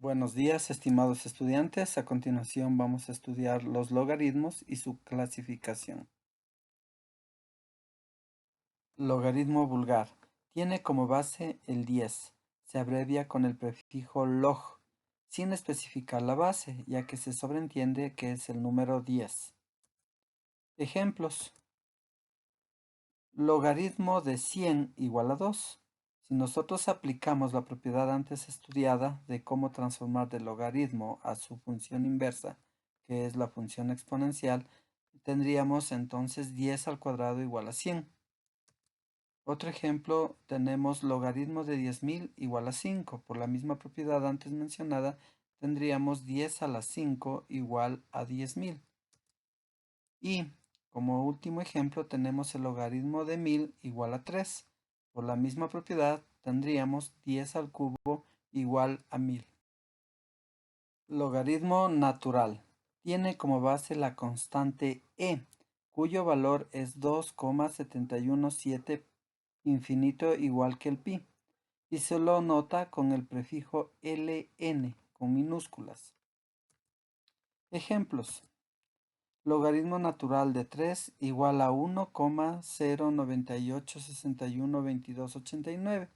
Buenos días, estimados estudiantes. A continuación vamos a estudiar los logaritmos y su clasificación. Logaritmo vulgar. Tiene como base el 10. Se abrevia con el prefijo log, sin especificar la base, ya que se sobreentiende que es el número 10. Ejemplos. Logaritmo de 100 igual a 2. Si nosotros aplicamos la propiedad antes estudiada de cómo transformar del logaritmo a su función inversa, que es la función exponencial, tendríamos entonces 10 al cuadrado igual a 100. Otro ejemplo, tenemos logaritmo de 10.000 igual a 5. Por la misma propiedad antes mencionada, tendríamos 10 a la 5 igual a 10.000. Y como último ejemplo tenemos el logaritmo de 1000 igual a 3. Por la misma propiedad tendríamos 10 al cubo igual a 1000. Logaritmo natural. Tiene como base la constante e, cuyo valor es 2,717 infinito igual que el pi, y se lo nota con el prefijo ln con minúsculas. Ejemplos. Logaritmo natural de 3 igual a 1,098612289.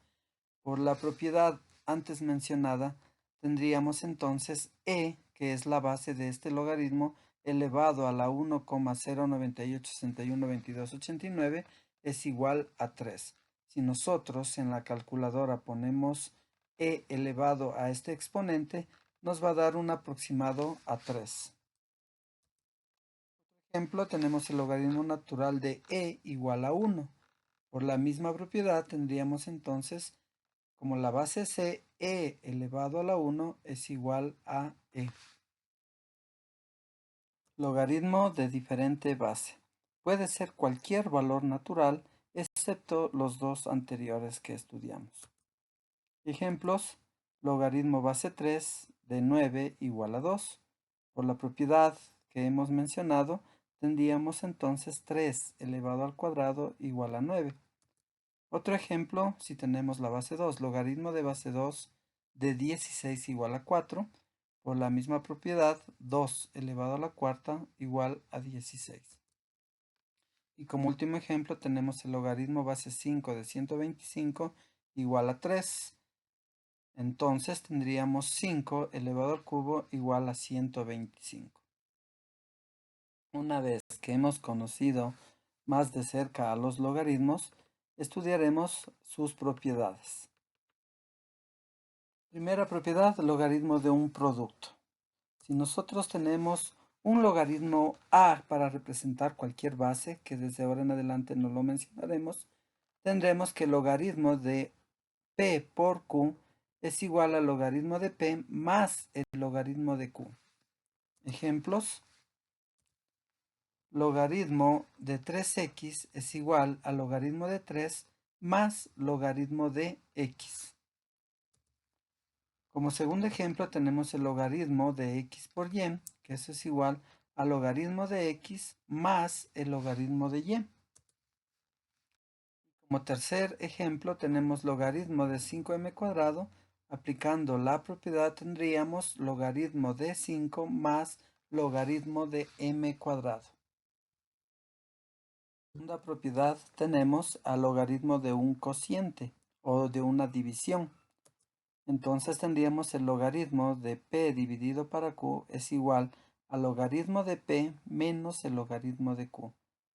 Por la propiedad antes mencionada, tendríamos entonces e, que es la base de este logaritmo, elevado a la 1,098612289 es igual a 3. Si nosotros en la calculadora ponemos e elevado a este exponente, nos va a dar un aproximado a 3. Ejemplo, tenemos el logaritmo natural de e igual a 1. Por la misma propiedad tendríamos entonces, como la base es e elevado a la 1 es igual a e. Logaritmo de diferente base. Puede ser cualquier valor natural, excepto los dos anteriores que estudiamos. Ejemplos, logaritmo base 3 de 9 igual a 2. Por la propiedad que hemos mencionado, tendríamos entonces 3 elevado al cuadrado igual a 9. Otro ejemplo, si tenemos la base 2, logaritmo de base 2 de 16 igual a 4. Por la misma propiedad, 2 elevado a la cuarta igual a 16. Y como último ejemplo tenemos el logaritmo base 5 de 125 igual a 3. Entonces tendríamos 5 elevado al cubo igual a 125. Una vez que hemos conocido más de cerca a los logaritmos, estudiaremos sus propiedades. Primera propiedad, logaritmo de un producto. Si nosotros tenemos un logaritmo a para representar cualquier base, que desde ahora en adelante no lo mencionaremos, tendremos que el logaritmo de p por q es igual al logaritmo de p más el logaritmo de q. Ejemplos. Logaritmo de 3x es igual al logaritmo de 3 más logaritmo de x. Como segundo ejemplo tenemos el logaritmo de x por y, que eso es igual al logaritmo de x más el logaritmo de y. Como tercer ejemplo tenemos logaritmo de 5m cuadrado. Aplicando la propiedad tendríamos logaritmo de 5 más logaritmo de m cuadrado. Segunda propiedad tenemos al logaritmo de un cociente o de una división. Entonces tendríamos el logaritmo de p dividido para q es igual al logaritmo de p menos el logaritmo de q,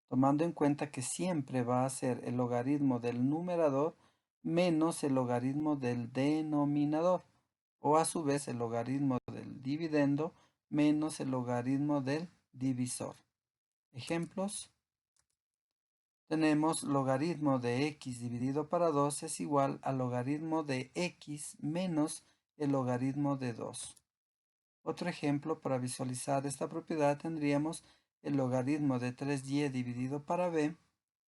tomando en cuenta que siempre va a ser el logaritmo del numerador menos el logaritmo del denominador, o a su vez el logaritmo del dividendo menos el logaritmo del divisor. Ejemplos. Tenemos logaritmo de x dividido para 2 es igual al logaritmo de x menos el logaritmo de 2. Otro ejemplo, para visualizar esta propiedad tendríamos el logaritmo de 3y dividido para b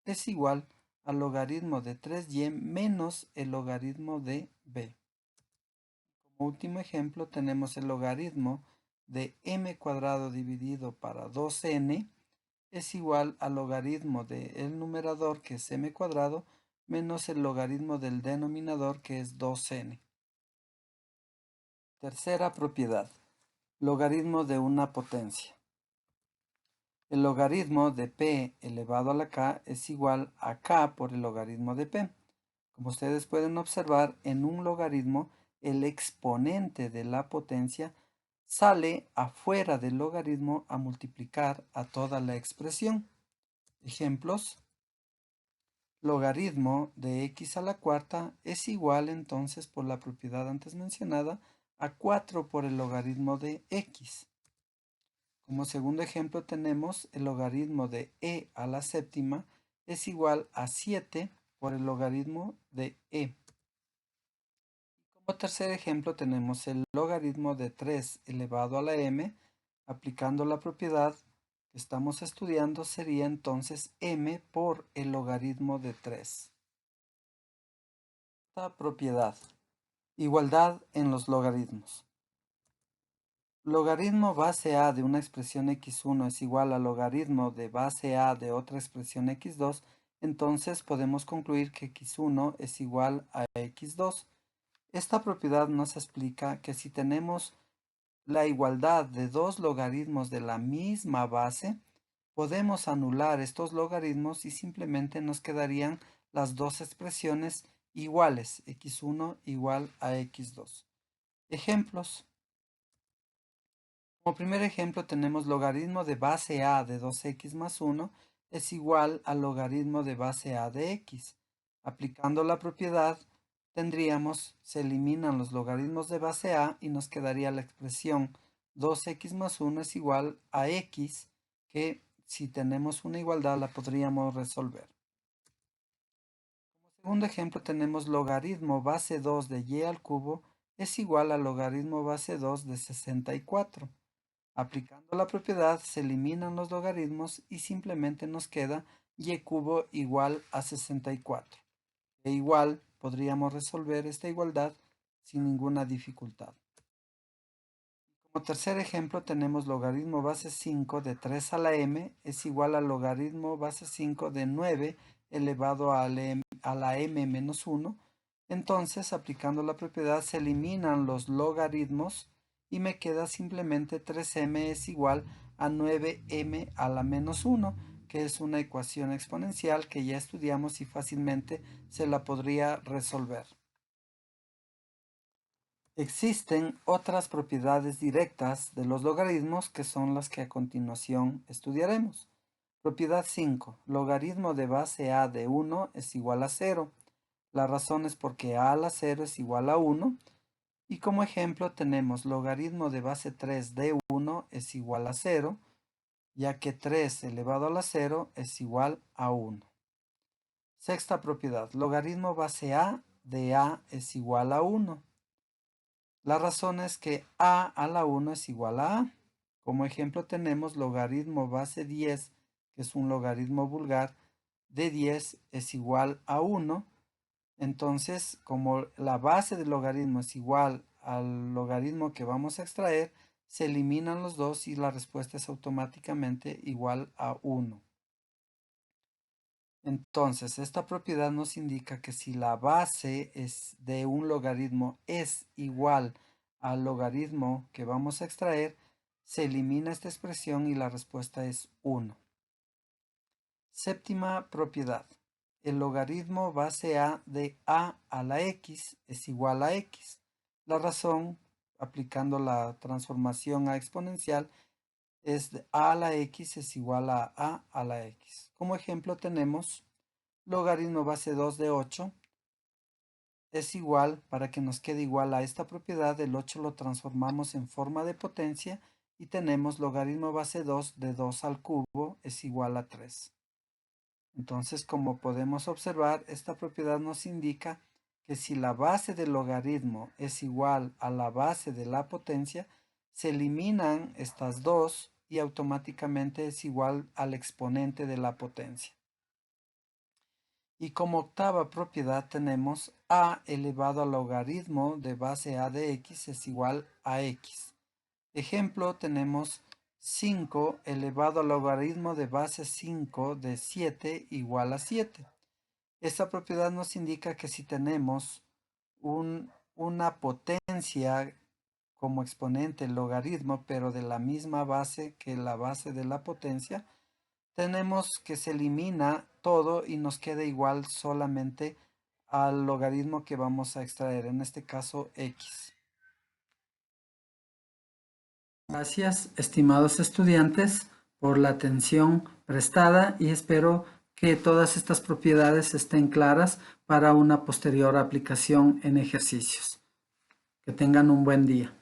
es igual al logaritmo de 3y menos el logaritmo de b. Como último ejemplo tenemos el logaritmo de m cuadrado dividido para 2n es igual al logaritmo del numerador, que es m cuadrado, menos el logaritmo del denominador, que es 2n. Tercera propiedad. Logaritmo de una potencia. El logaritmo de p elevado a la k es igual a k por el logaritmo de p. Como ustedes pueden observar, en un logaritmo el exponente de la potencia sale afuera del logaritmo a multiplicar a toda la expresión. Ejemplos. Logaritmo de x a la cuarta es igual entonces por la propiedad antes mencionada a 4 por el logaritmo de x. Como segundo ejemplo tenemos el logaritmo de e a la séptima es igual a 7 por el logaritmo de e. Como tercer ejemplo tenemos el logaritmo de 3 elevado a la m. Aplicando la propiedad que estamos estudiando sería entonces m por el logaritmo de 3. Esta propiedad. Igualdad en los logaritmos. Logaritmo base a de una expresión x1 es igual al logaritmo de base a de otra expresión x2, entonces podemos concluir que x1 es igual a x2. Esta propiedad nos explica que si tenemos la igualdad de dos logaritmos de la misma base, podemos anular estos logaritmos y simplemente nos quedarían las dos expresiones iguales, x1 igual a x2. Ejemplos. Como primer ejemplo tenemos logaritmo de base a de 2x más 1 es igual al logaritmo de base a de x. Aplicando la propiedad tendríamos, se eliminan los logaritmos de base a y nos quedaría la expresión 2x más 1 es igual a x, que si tenemos una igualdad la podríamos resolver. Como segundo ejemplo tenemos logaritmo base 2 de y al cubo es igual al logaritmo base 2 de 64. Aplicando la propiedad se eliminan los logaritmos y simplemente nos queda y cubo igual a 64. E igual podríamos resolver esta igualdad sin ninguna dificultad. Como tercer ejemplo tenemos logaritmo base 5 de 3 a la m es igual al logaritmo base 5 de 9 elevado a la m menos 1. Entonces, aplicando la propiedad se eliminan los logaritmos y me queda simplemente 3m es igual a 9m a la menos 1, que es una ecuación exponencial que ya estudiamos y fácilmente se la podría resolver. Existen otras propiedades directas de los logaritmos que son las que a continuación estudiaremos. Propiedad 5. Logaritmo de base a de 1 es igual a 0. La razón es porque a la 0 es igual a 1. Y como ejemplo tenemos logaritmo de base 3 de 1 es igual a 0, ya que 3 elevado a la 0 es igual a 1. Sexta propiedad. Logaritmo base a de a es igual a 1. La razón es que a la 1 es igual a. Como ejemplo tenemos logaritmo base 10, que es un logaritmo vulgar, de 10 es igual a 1. Entonces, como la base del logaritmo es igual al logaritmo que vamos a extraer, se eliminan los dos y la respuesta es automáticamente igual a 1. Entonces, esta propiedad nos indica que si la base de un logaritmo es igual al logaritmo que vamos a extraer, se elimina esta expresión y la respuesta es 1. Séptima propiedad. El logaritmo base a de a la x es igual a x. La razón, aplicando la transformación a exponencial, es de a la x es igual a la x. Como ejemplo tenemos logaritmo base 2 de 8 es igual, para que nos quede igual a esta propiedad, el 8 lo transformamos en forma de potencia y tenemos logaritmo base 2 de 2 al cubo es igual a 3. Entonces, como podemos observar, esta propiedad nos indica que si la base del logaritmo es igual a la base de la potencia, se eliminan estas dos y automáticamente es igual al exponente de la potencia. Y como octava propiedad tenemos a elevado al logaritmo de base a de x es igual a x. Ejemplo, tenemos 5 elevado al logaritmo de base 5 de 7 igual a 7. Esta propiedad nos indica que si tenemos una potencia como exponente el logaritmo, pero de la misma base que la base de la potencia, tenemos que se elimina todo y nos queda igual solamente al logaritmo que vamos a extraer, en este caso x. Gracias, estimados estudiantes, por la atención prestada y espero que todas estas propiedades estén claras para una posterior aplicación en ejercicios. Que tengan un buen día.